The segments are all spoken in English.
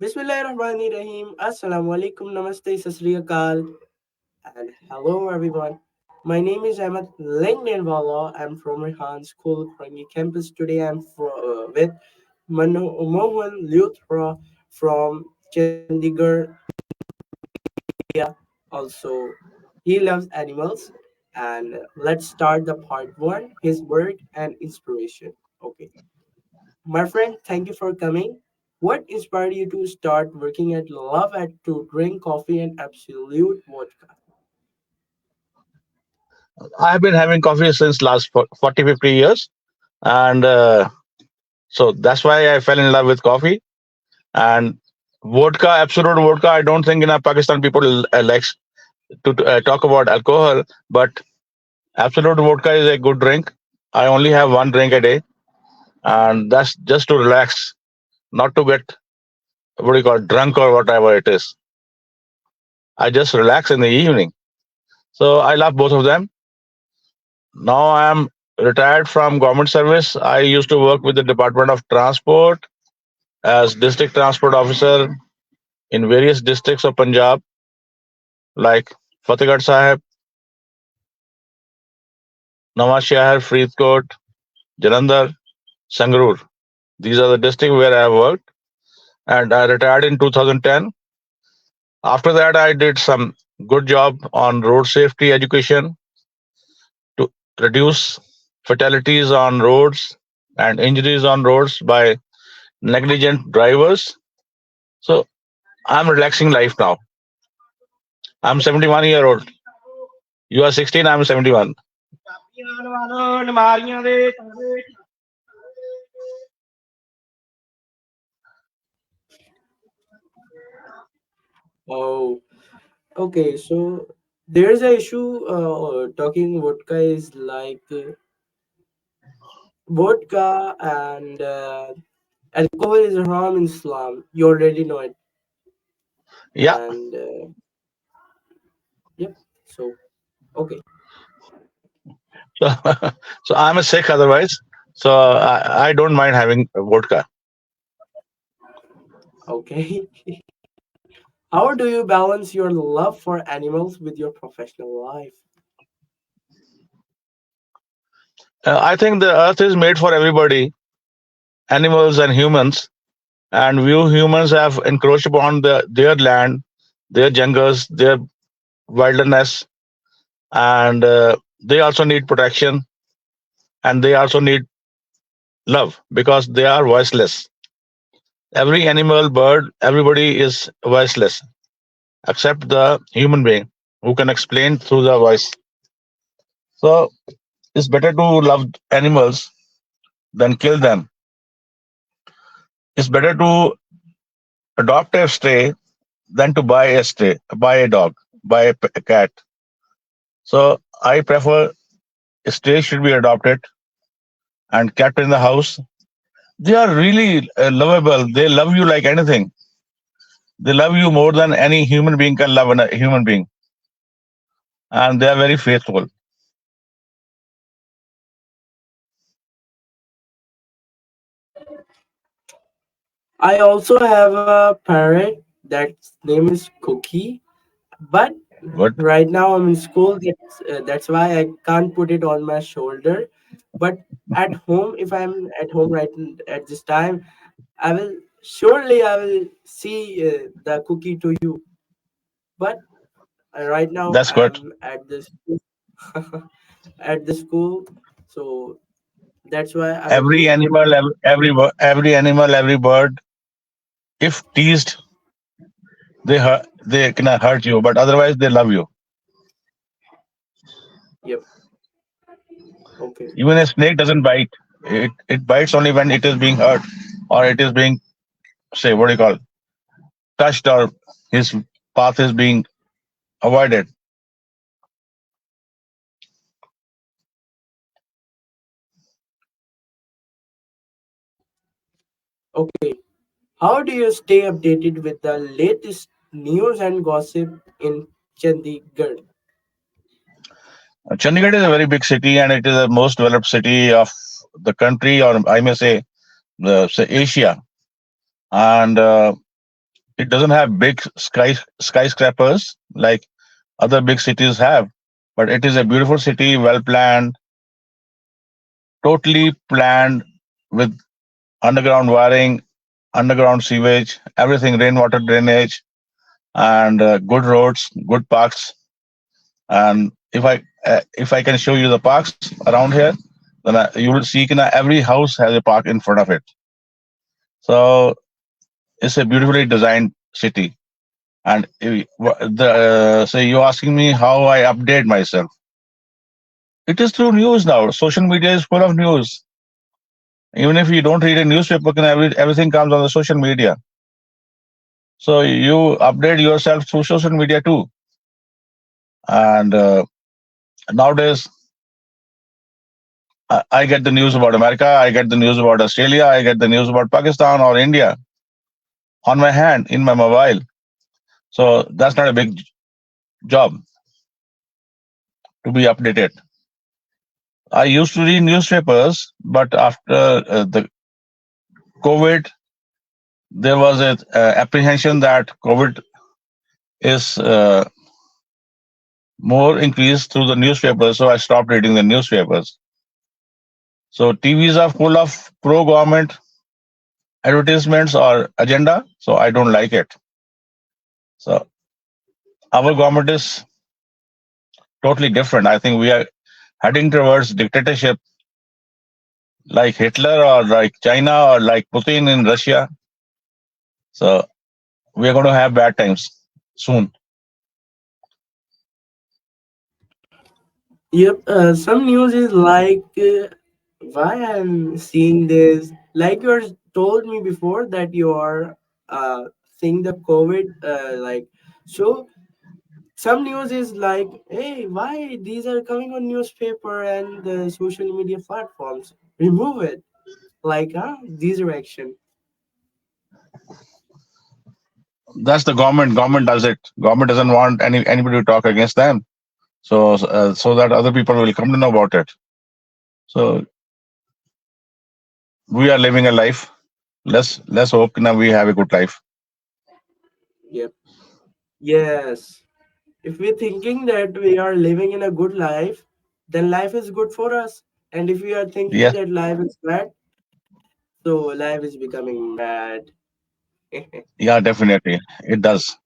Bismillahirrahmanirrahim. Assalamu alaikum. Namaste. Sasri Akal. And hello, everyone. My name is Ahmed Lengdenwala. I'm from Rehan School, Krangi campus. Today with Manmohan Luthra from Chandigarh, India. Also, he loves animals. And let's start the part one, his work and inspiration. Okay. My friend, thank you for coming. What inspired you to start working at Love at to drink coffee and absolute vodka? I've been having coffee since last 40, 50 years. And so that's why I fell in love with coffee. And vodka, absolute vodka, I don't think in Pakistan people likes to talk about alcohol, but absolute vodka is a good drink. I only have one drink a day, and that's just to relax, not to get, what do you call, drunk or whatever it is. I just relax in the evening. So I love both of them. Now I am retired from government service. I used to work with the Department of Transport as district transport officer in various districts of Punjab, like Fatehgarh Sahib, Nawaz Shahar, Faridkot, Jalandhar, Sangrur. These are the districts where I have worked, and I retired in 2010. After that, I did some good job on road safety education to reduce fatalities on roads and injuries on roads by negligent drivers. So I'm relaxing life now. I'm 71-year old. You are 16, I'm 71. Oh, okay. So there's a issue. Talking vodka is like vodka and alcohol is haram in Islam. You already know it. Yeah. And yep. So okay, So, so I'm a Sikh otherwise. So I don't mind having vodka. okay. How do you balance your love for animals with your professional life? I think the earth is made for everybody, animals and humans, and we humans have encroached upon their land, their jungles, their wilderness, and they also need protection and they also need love because they are voiceless. Every animal, bird, everybody is voiceless except the human being who can explain through the voice. So it's better to love animals than kill them. It's better to adopt a stray than to buy a dog, buy a cat. So I prefer stray should be adopted and kept in the house. They are really lovable. They love you like anything. They love you more than any human being can love a human being, and they are very faithful. I also have a parrot that's name is Cookie, but But right now I'm in school. That's why I can't put it on my shoulder. But at home, if I'm at home at this time, I will see the cookie to you. But right now that's good. I'm at the school, at the school, so that's why I will Every keep it. animal, every animal, every bird, if teased, they can hurt you, but otherwise they love you. Yep. Okay. Even a snake doesn't bite. It bites only when it is being hurt or it is being, say, what do you call, touched, or his path is being avoided. Okay. How do you stay updated with the latest news and gossip in Chandigarh? Chandigarh is a very big city and it is the most developed city of the country, or I may say, say Asia. And It doesn't have big skyscrapers like other big cities have, but it is a beautiful city, well planned, totally planned with underground wiring, underground sewage, everything, rainwater drainage, and good roads, good parks. And if I can show you the parks around here, then you will see every house has a park in front of it. So it's a beautifully designed city. And so you're asking me how I update myself. It is through news now. Social media is full of news. Even if you don't read a newspaper, everything comes on the social media. So you update yourself through social media too. And nowadays, I get the news about America, I get the news about Australia, I get the news about Pakistan or India on my hand in my mobile. So that's not a big job to be updated. I used to read newspapers, but after the COVID, there was a apprehension that COVID is more increased through the newspapers, so I stopped reading the newspapers. So TVs are full of pro-government advertisements or agenda, so I don't like it. So our government is totally different. I think we are heading towards dictatorship like Hitler or like China or like Putin in Russia. So we are going to have bad times soon. Yep. Some news is like, why I'm seeing this. Like you told me before that you are seeing the COVID. Like so, some news is like, hey, why these are coming on newspaper and the social media platforms? Remove it. Like, these are action. That's the government. Government does it. Government doesn't want anybody to talk against them. So that other people will come to know about it. So we are living a life. Let's hope now we have a good life. Yep. Yes. If we're thinking that we are living in a good life, then life is good for us. And if we are thinking Yes, that life is bad, so life is becoming bad. yeah, definitely. It does.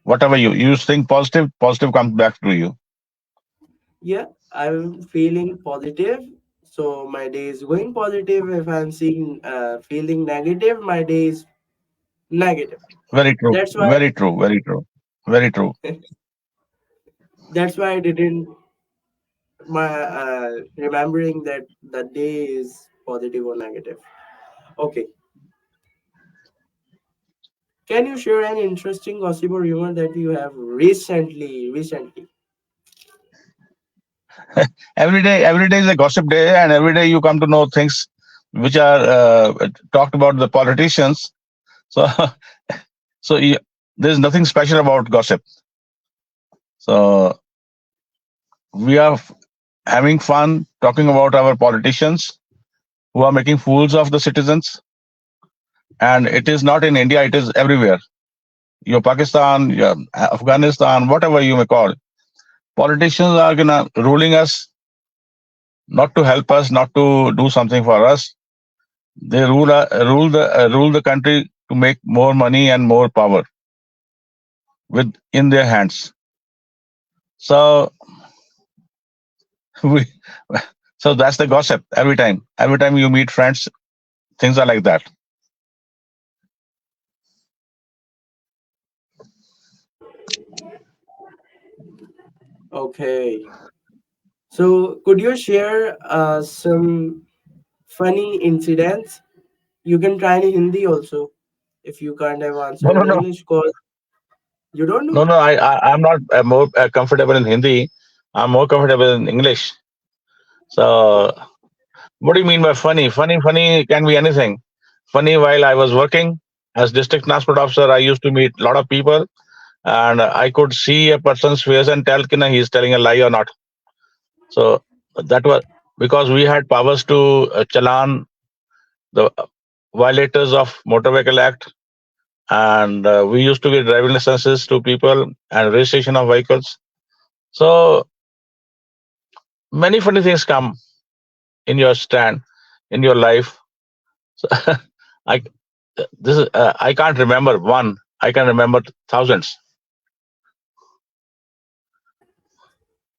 Whatever you think positive, positive comes back to you. Yeah, I'm feeling positive. So my day is going positive. If I'm seeing feeling negative, my day is negative. Very true. That's why Very true. Very true. Very true. that's why I didn't my remembering that the day is positive or negative. Okay. Can you share an interesting gossip or rumor that you have recently? Every day is a gossip day, and every day you come to know things which are talked about the politicians. So so there's nothing special about gossip. So we are having fun talking about our politicians who are making fools of the citizens, and it is not in India; it is everywhere. Your Pakistan, your Afghanistan, whatever you may call, politicians are gonna ruling us not to help us, not to do something for us. They rule the country to make more money and more power with in their hands. So we, so that's the gossip every time. Every time you meet friends, things are like that. Okay. So could you share some funny incidents? You can try in Hindi also if you can't have answer No, no, in no, English cause you don't no, know? no. I'm not more comfortable in Hindi. I'm more comfortable in English. So what do you mean by funny? Funny can be anything. Funny while I was working as district transport officer, I used to meet a lot of people, and I could see a person's face and tell he's telling a lie or not. So that was because we had powers to challan the violators of Motor Vehicle Act. and we used to give driving licenses to people and registration of vehicles. So many funny things come in your stand in your life. So I I can't remember one. I can remember thousands.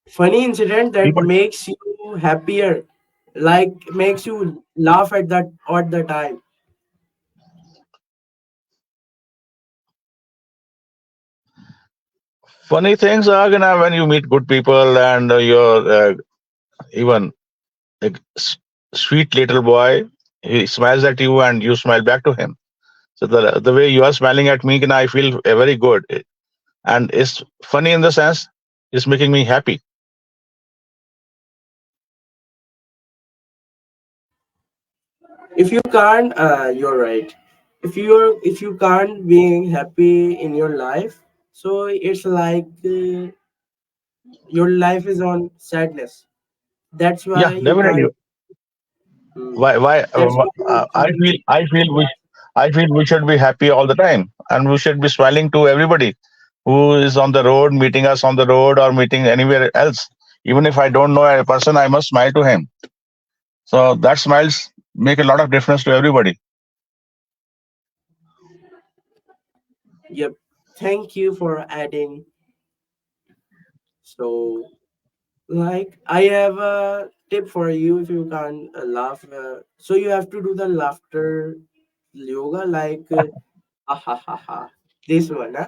Funny incident that People, makes you happier, like makes you laugh at the time. funny things are gonna when you meet good people and you're even a sweet little boy. He smiles at you and you smile back to him. So the way you are smiling at me, I feel very good, and it's funny in the sense it's making me happy. If you can't, you're right. If you can't be happy in your life, so it's like your life is on sadness. That's Yeah, why you definitely. can't. Hmm. Why? That's why you can't I feel we should be happy all the time, and we should be smiling to everybody who is on the road, meeting us on the road or meeting anywhere else. Even if I don't know a person, I must smile to him. So that smiles make a lot of difference to everybody. Yep. Thank you for adding. So, like, I have a tip for you if you can't laugh. So you have to do the laughter yoga, like, ah ha ha ha. This one, huh?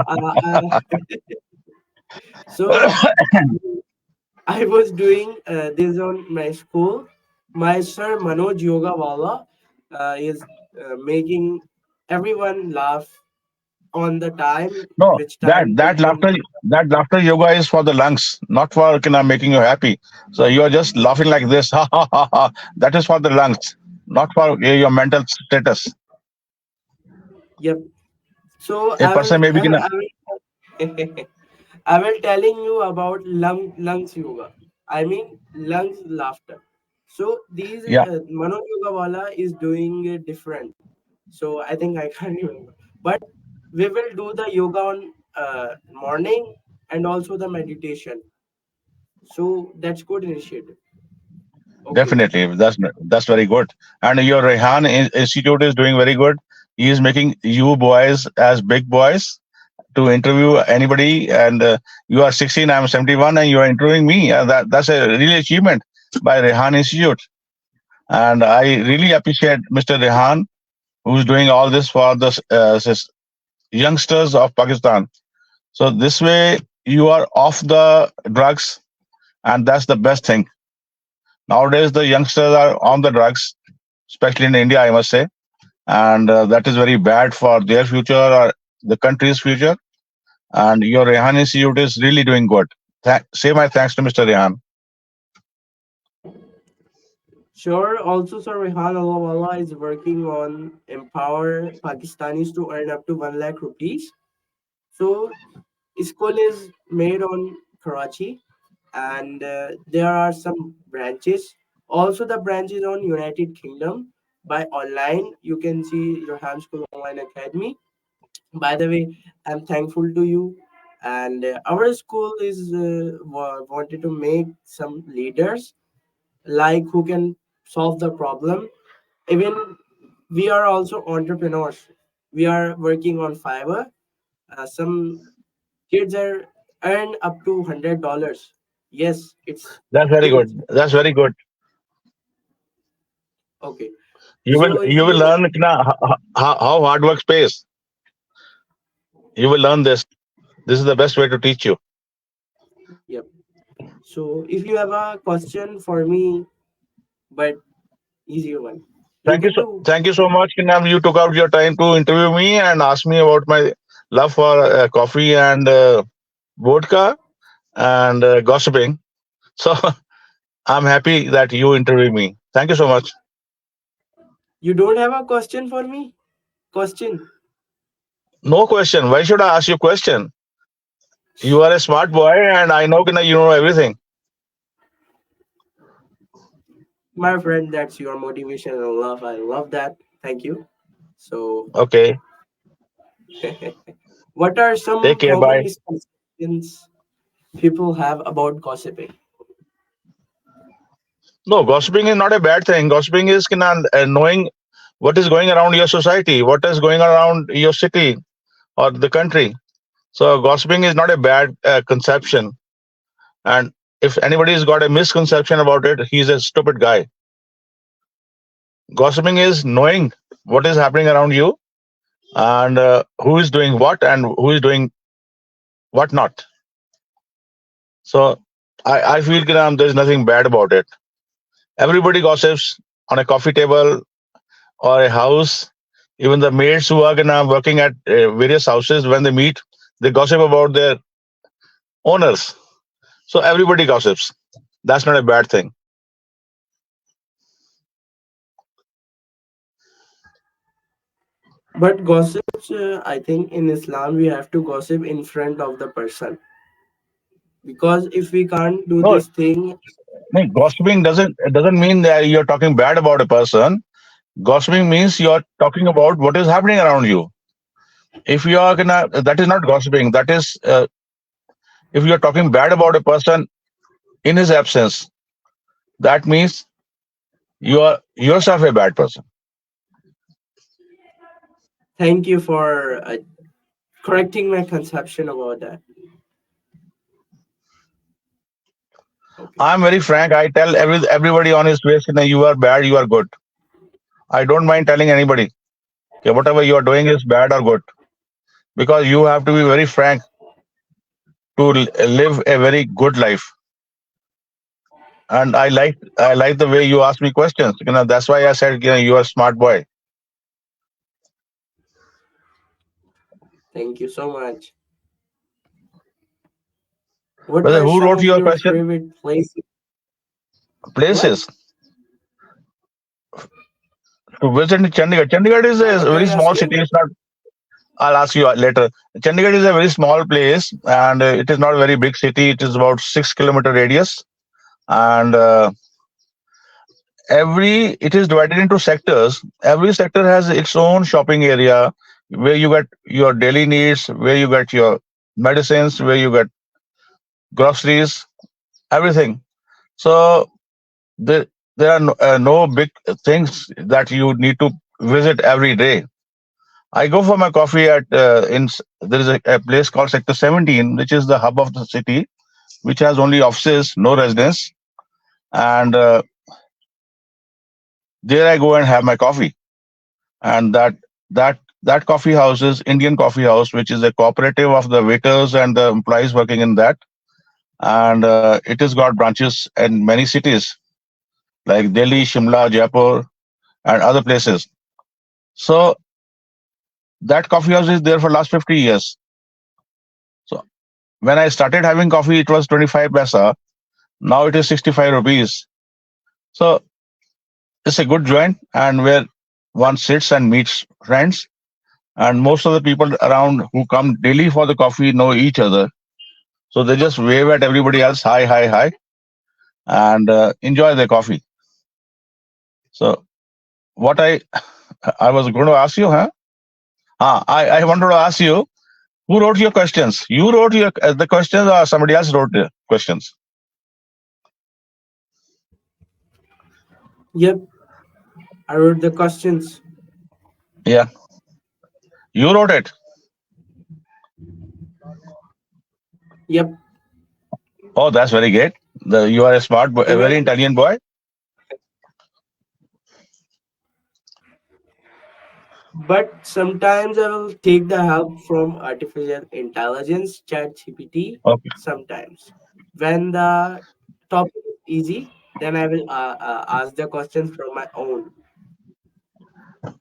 Uh, uh, so I was doing this on my school. My sir Manoj Yoga Wala is making everyone laugh on the time, No, which time they can. that laughter yoga is for the lungs, not for making you happy. So you are just laughing like this, ha ha ha ha. That is for the lungs, not for your mental status. Yep. So A person maybe can. I will I will telling you about lungs yoga. I mean lungs laughter. So these Yeah, Manoj Yoga Wala is doing it different. So I think I can't remember. But we will do the yoga on morning and also the meditation. So that's good initiative. Okay. definitely. That's very good. And your Rehan Institute is doing very good. He is making you boys as big boys to interview anybody. And you are 16, I'm 71, and you are interviewing me. That's a really achievement by Rehan Institute. And I really appreciate Mr. Rehan, who's doing all this for the youngsters of Pakistan. So this way, you are off the drugs, and that's the best thing. Nowadays, the youngsters are on the drugs, especially in India, I must say, and that is very bad for their future or the country's future. And your Rehan Institute is really doing good. Say my thanks to Mr. Rehan. Sure. Also, Sir Rehan Allah is working on empower Pakistanis to earn up to 1 lakh rupees. So school is made on Karachi, and there are some branches. Also, the branch is on United Kingdom. By online, you can see Rehan School Online Academy. By the way, I'm thankful to you. And our school is wanted to make some leaders like who can solve the problem. Even we are also entrepreneurs. We are working on Fiverr. Some kids are earn up to $100. Yes, it's That's very huge. good. That's very good. Okay, so if You will you learn how hard work pays. You will learn this. This is the best way to teach you. yep. So if you have a question for me, but easier one, you can do. Thank you so much, Kinam. You took out your time to interview me and ask me about my love for coffee and vodka and gossiping. So I'm happy that you interviewed me. Thank you so much. You don't have a question for me? Question. No question. Why should I ask you a question? You are a smart boy, and I know Kinam, you know everything. My friend, that's your motivation and love. I love that. Thank you. So Okay. What are Take some care. common Bye. misconceptions people have about gossiping? No, gossiping is not a bad thing. Gossiping is knowing what is going around your society, what is going around your city or the country. So gossiping is not a bad conception. And if anybody's got a misconception about it, he's a stupid guy. Gossiping is knowing what is happening around you and who is doing what and who is doing what not. So I feel there's nothing bad about it. Everybody gossips on a coffee table or a house. Even the maids who are working at various houses, when they meet, they gossip about their owners. So everybody gossips. That's not a bad thing. But gossips, I think in Islam we have to gossip in front of the person, because if we can't do No, this thing, no, gossiping doesn't mean that you're talking bad about a person. Gossiping means you're talking about what is happening around you. If you are that is not gossiping. That is if you're talking bad about a person in his absence, that means you are yourself a bad person. thank you for correcting my conception about that. Okay, I'm very frank. I tell everybody on his face, you are bad, you are good. I don't mind telling anybody, okay, whatever you are doing is bad or good, because you have to be very frank to live a very good life. And I like the way you ask me questions. That's why I said, you are a smart boy. thank you so much. What Brother, were who some wrote of your your question? favorite places? What? Places to visit in Chandigarh. Chandigarh is a What are very you small asking? city. It's not. I'll ask you later. Chandigarh is a very small place, and it is not a very big city. It is about 6 kilometer radius, and every it is divided into sectors. Every sector has its own shopping area where you get your daily needs, where you get your medicines, where you get groceries, everything. So there are no big things that you need to visit every day. I go for my coffee at there is a place called Sector 17, which is the hub of the city, which has only offices, no residents, and there I go and have my coffee. And that coffee house is Indian Coffee House, which is a cooperative of the waiters and the employees working in that, and it has got branches in many cities like Delhi, Shimla, Jaipur, and other places. So that coffee house is there for last 50 years. So when I started having coffee, it was 25 paisa. Now it is 65 rupees. So it's a good joint and where one sits and meets friends. And most of the people around who come daily for the coffee know each other. So they just wave at everybody else, hi, hi, hi, and enjoy their coffee. So what I was going to ask you, huh? I wanted to ask you, who wrote your questions? You wrote the questions, or somebody else wrote the questions? Yep, I wrote the questions. Yeah, you wrote it. Yep. Oh, that's very great. You are a smart boy, a very Even, intelligent boy. but sometimes I will take the help from artificial intelligence, chat GPT. Okay. Sometimes when the topic is easy, then I will ask the questions from my own.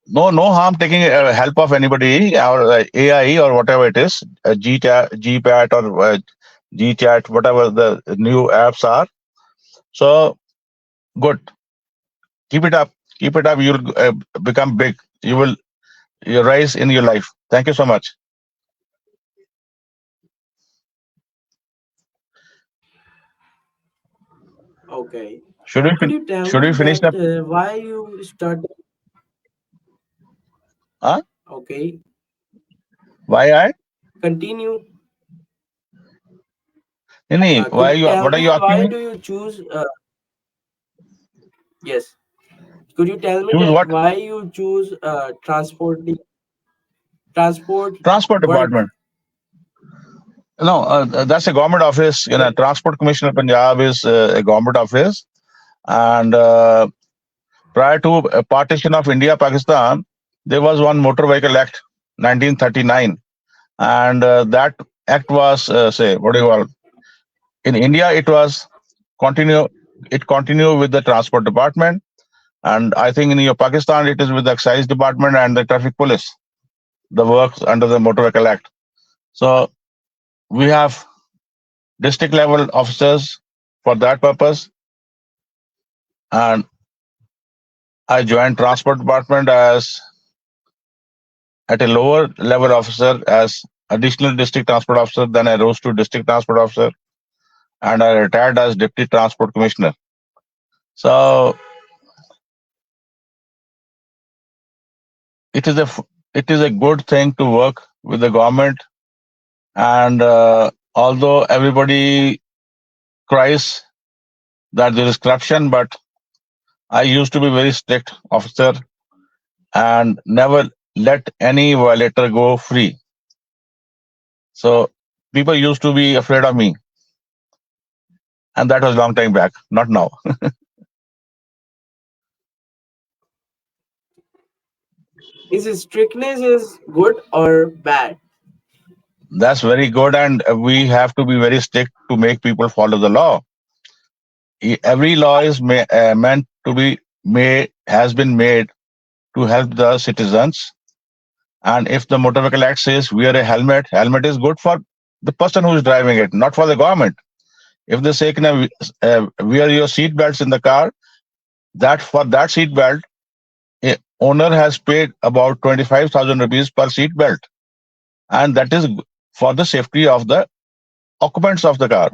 No harm taking help of anybody or AI or whatever it is, GPAT or GChat, whatever the new apps are. So good. Keep it up. Keep it up. You'll become big. You rise in your life. Thank you so much. Okay. Should we Could you tell should we me finish that the? why you started? Huh? Okay. Why I? Continue. Nini, Could why you you? tell What are me you asking why me? do you choose? Yes. Could you tell me Choose that what? why you choose transport Transport work? department. No, that's a government office. You know, Yes. Transport Commissioner Punjab is a government office, and prior to partition of India Pakistan, there was one Motor Vehicle Act, 1939, and that act was say what do you call in India it was continue it continue with the transport department, and I think in your Pakistan it is with the excise department and the traffic police, the works under the Motor Vehicle Act. So we have district level officers for that purpose, and I joined transport department as at a lower level officer as additional district transport officer. Then I rose to district transport officer, and I retired as deputy transport commissioner. So it is it is a good thing to work with the government, and although everybody cries that there is corruption, but I used to be very strict officer and never let any violator go free. So people used to be afraid of me, and that was a long time back, not now. Is strictness is good or bad? That's very good, and we have to be very strict to make people follow the law. Every law is meant to be made, has been made to help the citizens. And if the Motor Vehicle Act says wear a helmet, helmet is good for the person who is driving it, not for the government. If they say, wear your seat belts in the car, that for that seat belt, a owner has paid about 25,000 rupees per seat belt, and that is for the safety of the occupants of the car,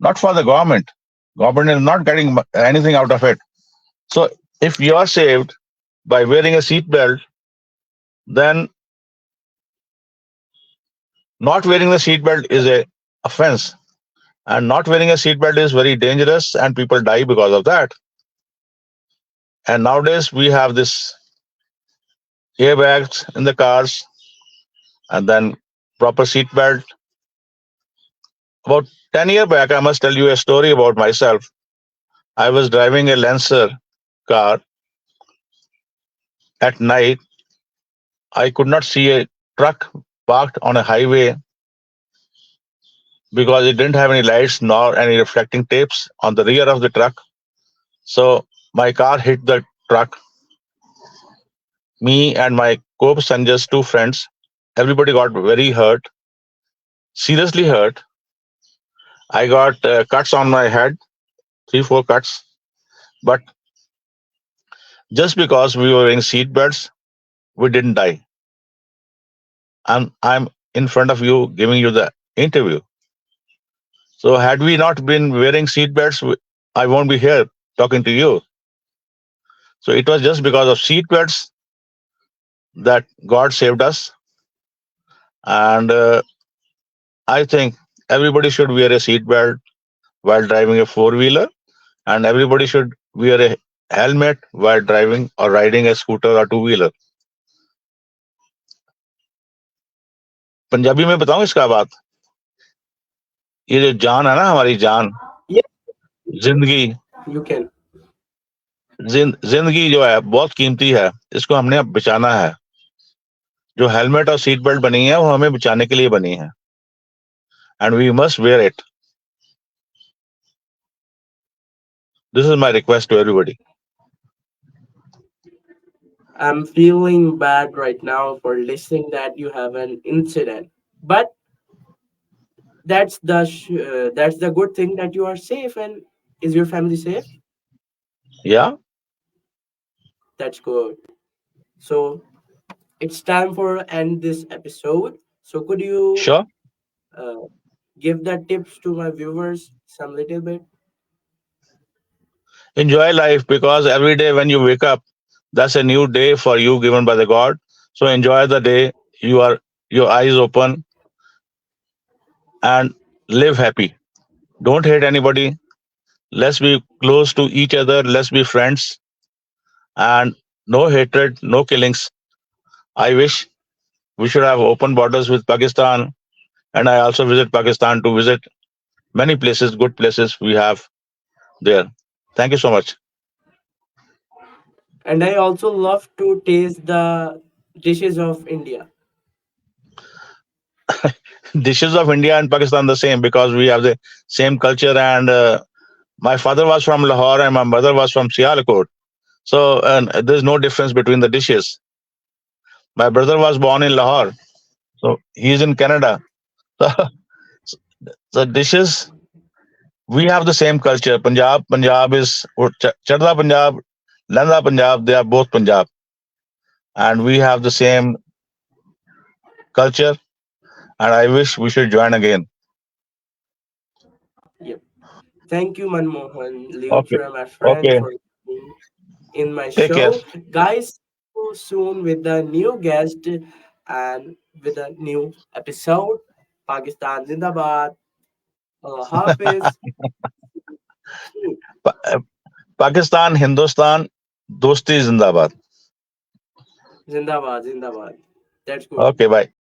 not for the government. Government is not getting anything out of it. So if you are saved by wearing a seat belt, then not wearing the seat belt is a offense, and not wearing a seat belt is very dangerous, and people die because of that. And nowadays we have this airbags in the cars, and then proper seat belt. About 10 years back, I must tell you a story about myself. I was driving a Lancer car at night. I could not see a truck parked on a highway because it didn't have any lights nor any reflecting tapes on the rear of the truck. So my car hit the truck. Me and my co-passengers, two friends, everybody got very hurt, seriously hurt. I got cuts on my head, three, four cuts. But just because we were wearing seat belts, we didn't die. And I'm in front of you giving you the interview. So had we not been wearing seat belts, I won't be here talking to you. So it was just because of seat belts that God saved us. And I think everybody should wear a seat belt while driving a four wheeler, and everybody should wear a helmet while driving or riding a scooter or two wheeler. Punjabi में बताऊं इसका बात, ये जो जान है ना हमारी जान, Yes, जिंदगी, you can. जिंदगी जो है बहुत कीमती है, इसको हमने अब बचाना है. जो हेलमेट और सीट बेल्ट बनी है वो हमें बचाने के लिए बनी है, and we must wear it. This is my request to everybody. I'm feeling bad right now for listening that you have an incident. But that's the good thing that you are safe and is your family safe? या That's good. So it's time for end this episode. So could you sure. uh, give the tips to my viewers some little bit? Enjoy life, because every day when you wake up, that's a new day for you given by the God. So enjoy the day you are your eyes open, and live happy. Don't hate anybody. Let's be close to each other. Let's be friends, and no hatred, no killings. I wish we should have open borders with Pakistan, and I also visit Pakistan to visit many places, good places we have there. Thank you so much. And I also love to taste the dishes of India. Dishes of India and Pakistan the same because we have the same culture. And my father was from Lahore and my mother was from Sialkot. So there's no difference between the dishes. My brother was born in Lahore, so he's in Canada. So the dishes, we have the same culture. Punjab is Charda Punjab, Landa Punjab. They are both Punjab, and we have the same culture. And I wish we should join again. Yep. Thank you, Manmohan Okay, Liutra, my friend, okay. for being in my Take care. show. Guys, see you soon with a new guest and with a new episode. Pakistan Zindabad. Allah Hafiz. Pakistan, Hindustan, Dosti Zindabad. Zindabad, Zindabad. That's good. Okay, bye.